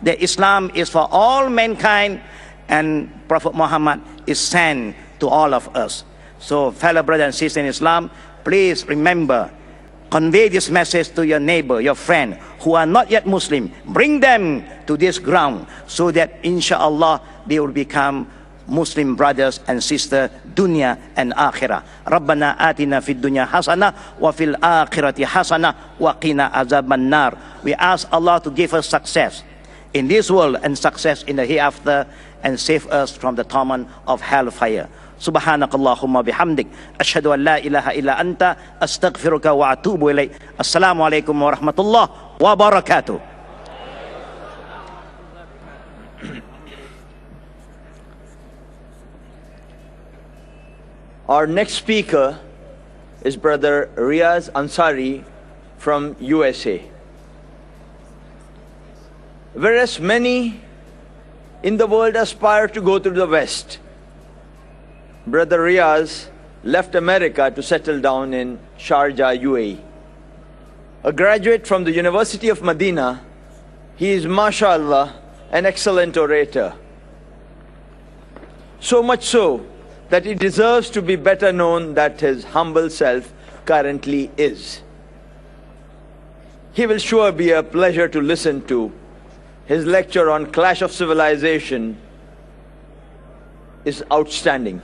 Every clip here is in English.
that Islam is for all mankind and Prophet Muhammad is sent to all of us. So fellow brothers and sisters in Islam, please remember, convey this message to your neighbor, your friend who are not yet Muslim. Bring them to this ground so that inshallah they will become Muslim brothers and sisters, dunya and akhirah. Rabbana atina fid dunya hasanah wa fil akhirati hasanah wa qina azaban nar. We ask Allah to give us success in this world and success in the hereafter and save us from the torment of hellfire. Subhanakallahumma bihamdik ashhadu an la ilaha illa anta astaghfiruka wa atubu ilaik. Assalamu alaikum warahmatullahi wabarakatuh. Our next speaker is Brother Riaz Ansari from USA. Whereas many in the world aspire to go to the West, Brother Riaz left America to settle down in Sharjah, UAE. A graduate from the University of Medina, he is, mashallah, an excellent orator. So much so that he deserves to be better known than his humble self currently is. He will sure be a pleasure to listen to. His lecture on Clash of Civilization is outstanding.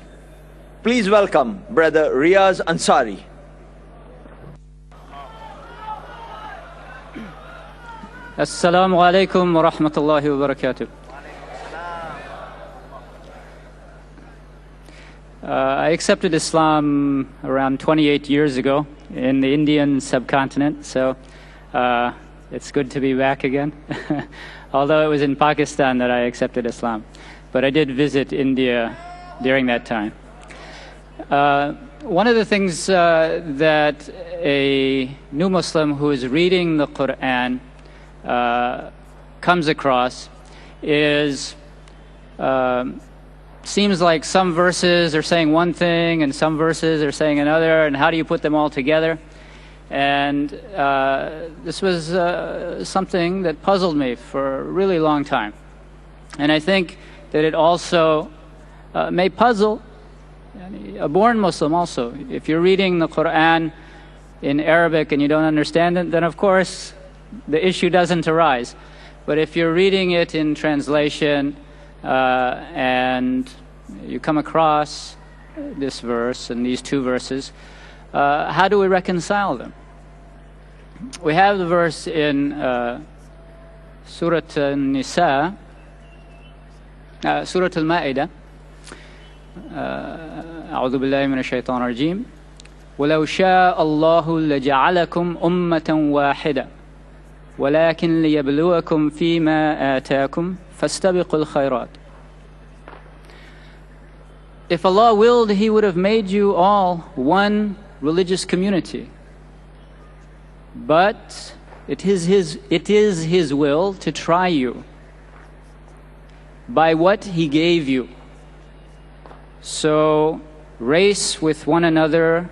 Please welcome Brother Riaz Ansari. Assalamu alaikum wa rahmatullahi wa barakatuh. I accepted Islam around 28 years ago in the Indian subcontinent, so it's good to be back again. Although it was in Pakistan that I accepted Islam. But I did visit India during that time. One of the things that a new Muslim who is reading the Quran comes across is seems like some verses are saying one thing and some verses are saying another, and how do you put them all together? And this was something that puzzled me for a really long time. And I think that it also may puzzle a born Muslim also. If you're reading the Quran in Arabic and you don't understand it, then of course the issue doesn't arise. But if you're reading it in translation and you come across this verse and these two verses, how do we reconcile them? We have the verse in Surah An-Nisa, Surah Al-Ma'idah, أعوذ بالله من الشيطان الرجيم ولو شاء الله لجعلكم أمة واحدة ولكن ليبلوكم فيما آتاكم فاستبقوا الخيرات. If Allah willed, He would have made you all one religious community. But it is His will to try you by what He gave you. So race with one another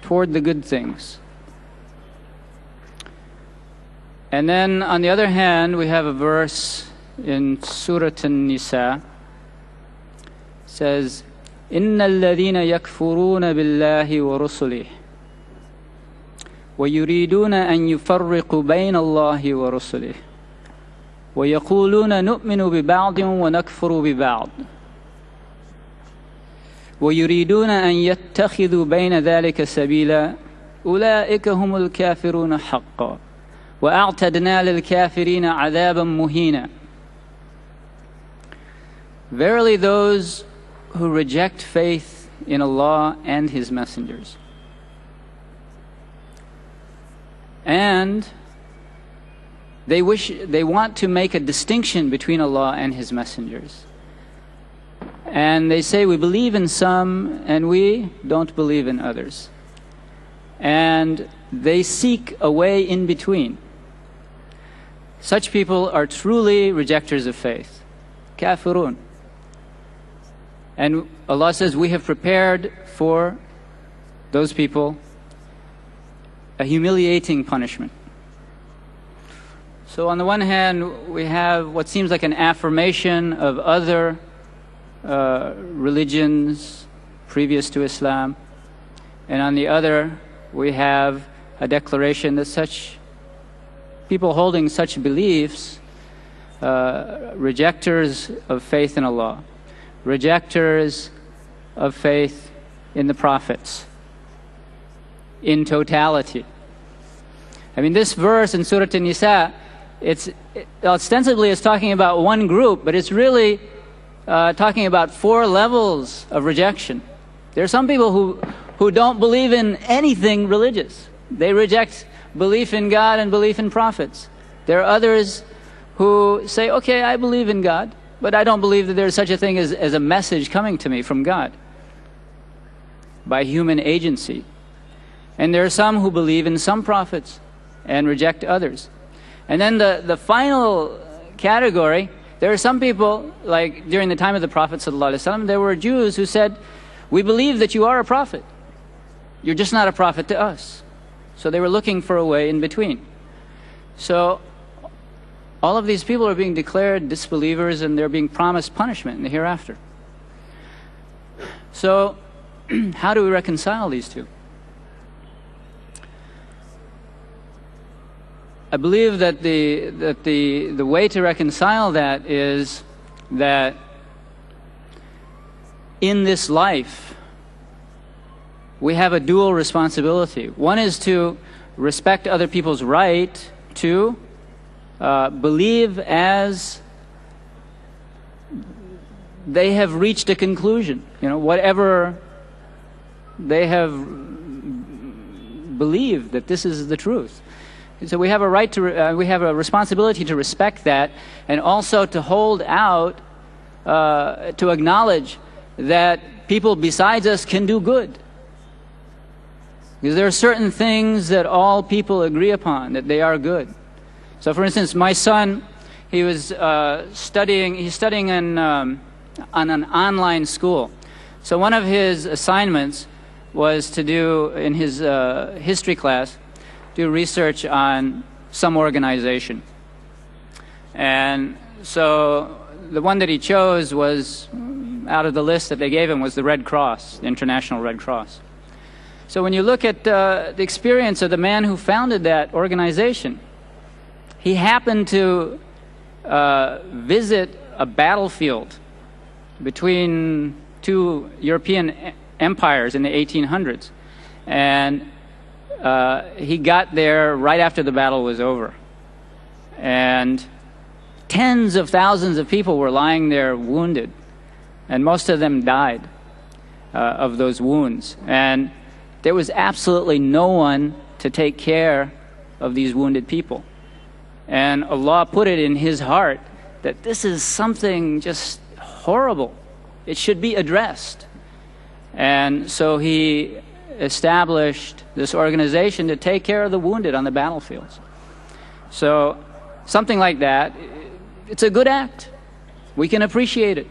toward the good things. And then on the other hand, we have a verse in Surah An-Nisa. It says, إِنَّ الَّذِينَ يَكْفُرُونَ بِاللَّهِ وَرُسُلِهِ وَيُرِيدُونَ أَن يُفَرِّقُوا بَيْنَ اللَّهِ وَرُسُلِهِ وَيَقُولُونَ نُؤْمِنُ بِبَعْضٍ وَنَكْفُرُ بِبَعْضٍ وَيُرِيدُونَ أَن يَتَّخِذُوا بَيْنَ ذَلِكَ سَبِيلًا أُولَئِكَ هُمُ الْكَافِرُونَ حَقًّا وَأَعْتَدْنَا لِلْكَافِرِينَ عَذَابًا مُهِينًا. Verily those who reject faith in Allah and His messengers, and they want to make a distinction between Allah and His messengers, and they say we believe in some and we don't believe in others, and they seek a way in between. Such people are truly rejectors of faith, kafirun. And Allah says we have prepared for those people a humiliating punishment. So on the one hand, we have what seems like an affirmation of other religions previous to Islam. And on the other, we have a declaration that such people holding such beliefs, rejectors of faith in Allah, rejectors of faith in the prophets, in totality. I mean, this verse in Surah An-Nisa, ostensibly it's talking about one group, but it's really talking about 4 levels of rejection. There are some people who don't believe in anything religious. They reject belief in God and belief in prophets. There are others who say, okay, I believe in God, but I don't believe that there's such a thing as a message coming to me from God by human agency. And there are some who believe in some prophets and reject others. And then the final category, there are some people, like during the time of the Prophet ﷺ, there were Jews who said, we believe that you are a prophet. You're just not a prophet to us. So they were looking for a way in between. So all of these people are being declared disbelievers, and they're being promised punishment in the hereafter. So how do we reconcile these two? I believe that the way to reconcile that is that in this life we have a dual responsibility. One is to respect other people's right to believe as they have reached a conclusion. You know, whatever they have believed that this is the truth. So we have a right to, we have a responsibility to respect that, and also to hold out, to acknowledge that people besides us can do good. Because there are certain things that all people agree upon, that they are good. So for instance, my son, he was he's studying in, on an online school. So one of his assignments was to do, in his history class, do research on some organization. And so the one that he chose was, out of the list that they gave him, was the Red Cross, the International Red Cross. So when you look at the experience of the man who founded that organization, he happened to visit a battlefield between 2 European empires in the 1800s. And he got there right after the battle was over. And tens of thousands of people were lying there wounded. And most of them died of those wounds. And there was absolutely no one to take care of these wounded people. And Allah put it in his heart that this is something just horrible. It should be addressed. And so he established this organization to take care of the wounded on the battlefields. So something like that, it's a good act. We can appreciate it.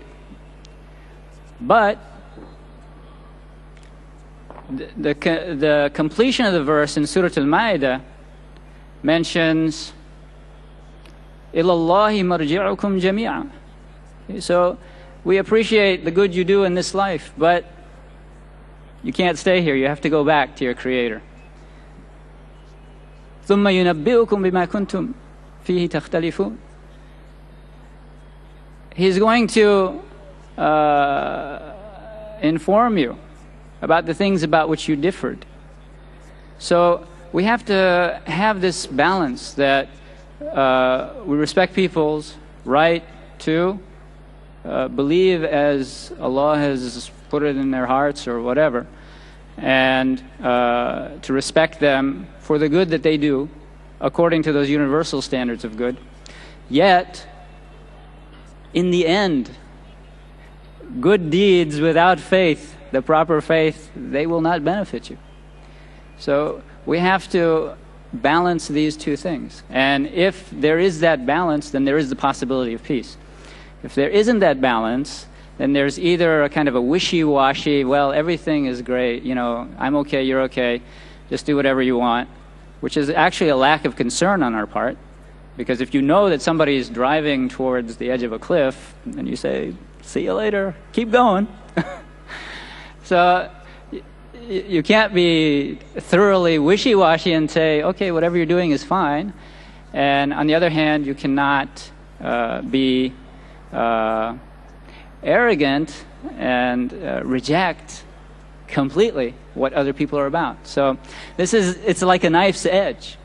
But the completion of the verse in Surah Al-Ma'idah mentions إِلَى اللَّهِ مَرْجِعُكُمْ جَمِيعًا. So we appreciate the good you do in this life, but you can't stay here. You have to go back to your Creator. ثُمَّ يُنَبِّئُكُمْ بِمَا كُنْتُمْ فِيهِ تَخْتَلِفُونَ. He's going to inform you about the things about which you differed. So we have to have this balance that we respect people's right to believe as Allah has put it in their hearts or whatever, and to respect them for the good that they do according to those universal standards of good. Yet, in the end, good deeds without faith, the proper faith, they will not benefit you. So we have to balance these two things. And if there is that balance, then there is the possibility of peace. If there isn't that balance, then there's either a kind of a wishy-washy, well, everything is great, you know, I'm okay, you're okay, just do whatever you want, which is actually a lack of concern on our part. Because if you know that somebody is driving towards the edge of a cliff, and you say, see you later, keep going. So you can't be thoroughly wishy-washy and say, okay, whatever you're doing is fine. And on the other hand, you cannot be arrogant and reject completely what other people are about. So it's like a knife's edge.